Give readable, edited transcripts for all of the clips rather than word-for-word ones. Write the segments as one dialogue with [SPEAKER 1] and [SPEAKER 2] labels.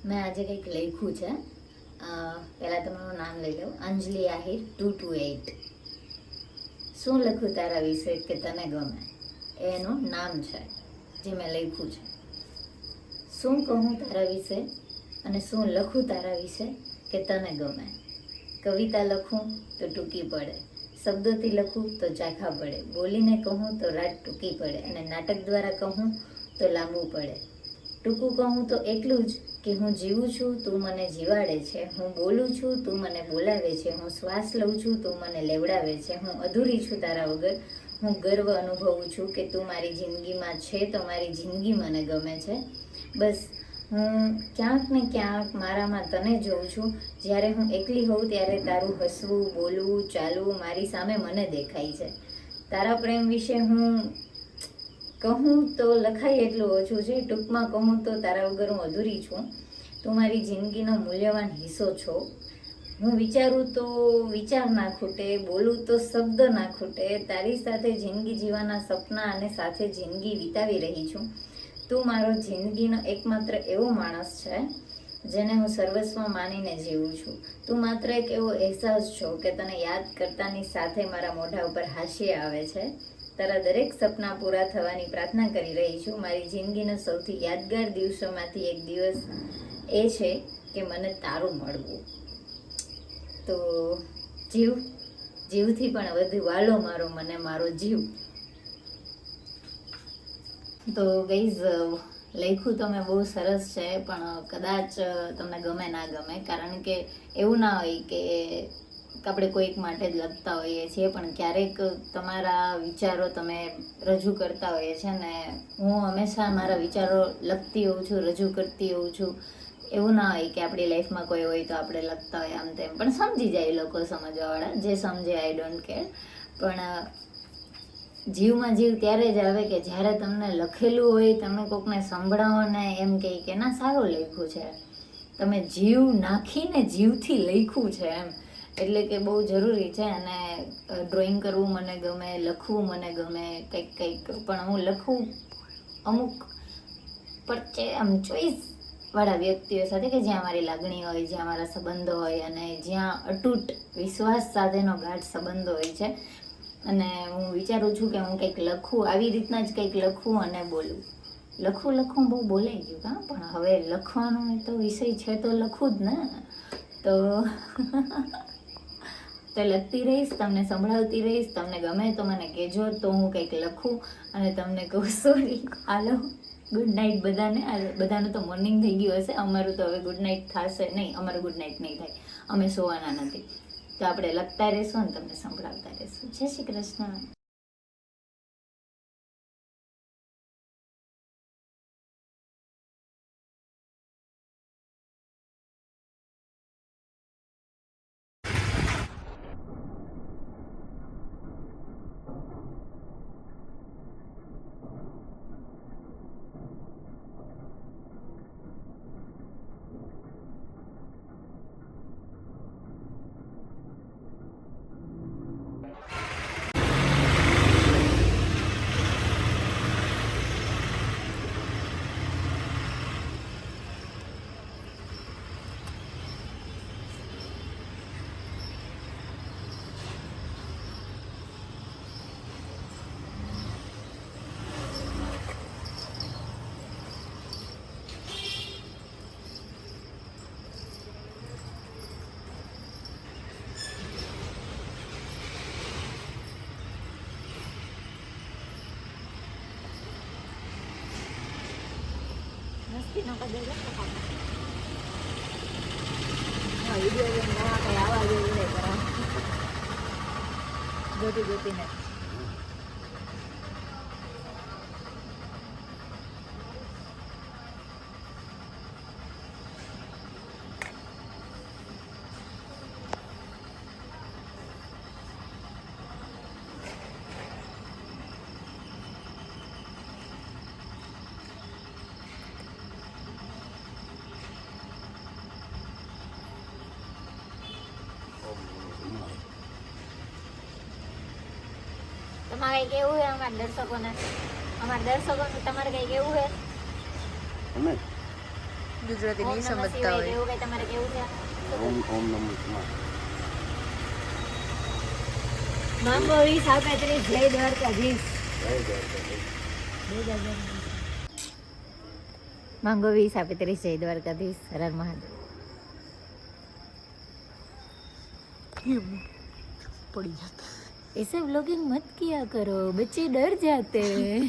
[SPEAKER 1] મેં આજે કંઈક લખ્યું છે. પહેલાં તમારું નામ લઈ લો. અંજલિ આહિર 228. શું લખું તારા વિશે કે તને ગમે, એનું નામ છે જે મેં લખ્યું છે. શું કહું તારા વિશે અને શું લખું તારા વિશે કે તને ગમે. કવિતા લખું તો ટૂંકી પડે, શબ્દોથી લખું તો ચાખા પડે, બોલીને કહું તો રાત ટૂંકી પડે અને નાટક દ્વારા કહું તો લાંબુ પડે. ટૂંકું કહું તો એટલું જ કે હું જીવું છું, તું મને જીવાડે છે. હું બોલું છું, તું મને બોલાવે છે. હું શ્વાસ લઉં છું, તું મને લેવડાવે છે. હું અધૂરી છું તારા વગર. હું ગર્વ અનુભવું છું કે તું મારી જિંદગીમાં છે, તો મારી જિંદગી મને ગમે છે. બસ હું ક્યાંક ને ક્યાંક મારામાં તને જોઉં છું. જ્યારે હું એકલી હોઉં ત્યારે તારું હસવું, બોલવું, ચાલવું મારી સામે મને દેખાય છે. તારા પ્રેમ વિશે હું કહું તો લખાય એટલું ઓછું છે. ટૂંકમાં કહું તો તારા વગર હું અધૂરી છું. તું મારી જિંદગીનો મૂલ્યવાન હિસ્સો છો. હું વિચારું તો વિચાર ના ખૂટે, બોલું તો શબ્દ ના ખૂટે. તારી સાથે જિંદગી જીવવાના સપના અને સાથે જિંદગી વિતાવી રહી છું. તું મારો જિંદગીનો એકમાત્ર એવો માણસ છે જેને હું સર્વસ્વ માનીને જીવું છું. તું માત્ર એક એવો અહેસાસ છો કે તને યાદ કરતાની સાથે મારા મોઢા ઉપર હાસ્ય આવે છે. તારા દરેક સપના પૂરા થવાની પ્રાર્થના કરી રહી છું. મારી જિંદગીનો સૌથી યાદગાર દિવસોમાંથી એક દિવસ એ છે કે મને તારું મળવું. તો જીવથી પણ વધુ વાલો મારો મને મારો જીવ. તો ગઈઝ, લખ્યું તો મેં બહુ સરસ છે, પણ કદાચ તમને ગમે ના ગમે. કારણ કે એવું ના હોય કે આપણે કોઈક માટે જ લખતા હોઈએ છીએ, પણ ક્યારેક તમારા વિચારો તમે રજૂ કરતા હોઈએ છીએ ને હું હંમેશા મારા વિચારો લખતી હોઉં છું, રજૂ કરતી હોઉં છું. એવું ના હોય કે આપણી લાઈફમાં કોઈ હોય તો આપણે લખતા હોય આમ તેમ, પણ સમજી જાય લોકો, સમજવાવાળા જે સમજે, આઈ ડોન્ટ કેર. પણ જીવમાં જીવ ત્યારે જ આવે કે જ્યારે તમને લખેલું હોય, તમે કોકને સંભળાવો ને એમ કહે કે ના સારું લખ્યું છે, તમે જીવ નાખીને જીવથી લખ્યું છે એમ. એટલે કે બહુ જરૂરી છે. અને ડ્રોઈંગ કરવું મને ગમે, લખવું મને ગમે, કંઈક પણ હું લખું અમુક પરચે આમ ચોઈસ વાળા વ્યક્તિઓ સાથે કે જ્યાં મારી લાગણી હોય, જ્યાં મારા સંબંધો હોય અને જ્યાં અતૂટ વિશ્વાસ સાથેનો ગાઢ સંબંધો હોય છે. અને હું વિચારું છું કે હું કંઈક લખું, આવી રીતના જ કંઈક લખું અને બોલું. લખું બહુ બોલાઈ ગયું કાં, પણ હવે લખવાનો તો વિષય છે તો લખું જ ને. તો લખતી રહીશ, તમને સંભળાવતી રહીશ. તમને ગમે તો મને કહેજો, તો હું કંઈક લખું અને તમને કહું સોરી. હાલો, ગુડ નાઇટ બધાને. બધાનું તો મોર્નિંગ થઈ ગયું હશે, અમારું તો હવે ગુડ નાઇટ થશે નહીં. અમારું ગુડ નાઇટ નહીં થાય, અમે સોવાના નથી. તો આપણે લખતા રહેશું અને તમને સંભળાવતા રહેશું. જય શ્રી કૃષ્ણ. મસ્તી ન કરી દેજો વિડીયો નવા કંઈ આવા જોઈએ જોતીને. તમારે કઈ કેવું છે અમારા દર્શકોને? તમારે કઈ કેવું છે?
[SPEAKER 2] ગુજરાતી નહીં
[SPEAKER 1] ઓમ નમઃ
[SPEAKER 2] સમજતા
[SPEAKER 1] શિવાય
[SPEAKER 2] હોય.
[SPEAKER 1] એવું કઈ તમારે કેવું છે?
[SPEAKER 3] ઓમ ઓમ નમઃ શિવાય.
[SPEAKER 1] માંગો 20 જય દ્વારકાધીશ.
[SPEAKER 3] જય દ્વારકાધીશ.
[SPEAKER 1] માંગો 20 જય દ્વારકાધીશ. હર હર મહાદેવ.
[SPEAKER 2] પડી જતા.
[SPEAKER 1] ऐसे व्लॉगिंग मत किया करो, बच्चे डर जाते हैं.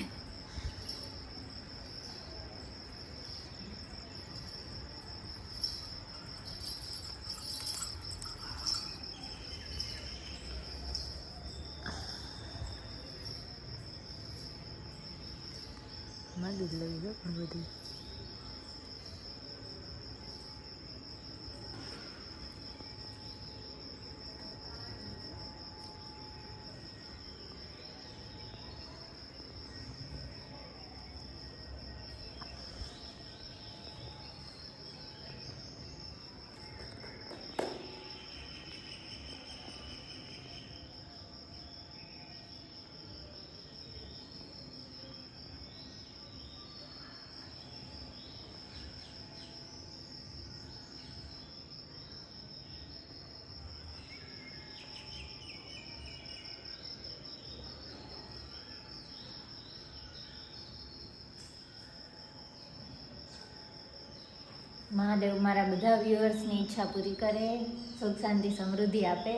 [SPEAKER 2] માંગી જ લેવી છે પણ બધી.
[SPEAKER 1] મહાદેવ મારા બધા વ્યુઅર્સની ઈચ્છા પૂરી કરે, સુખ શાંતિ સમૃદ્ધિ આપે.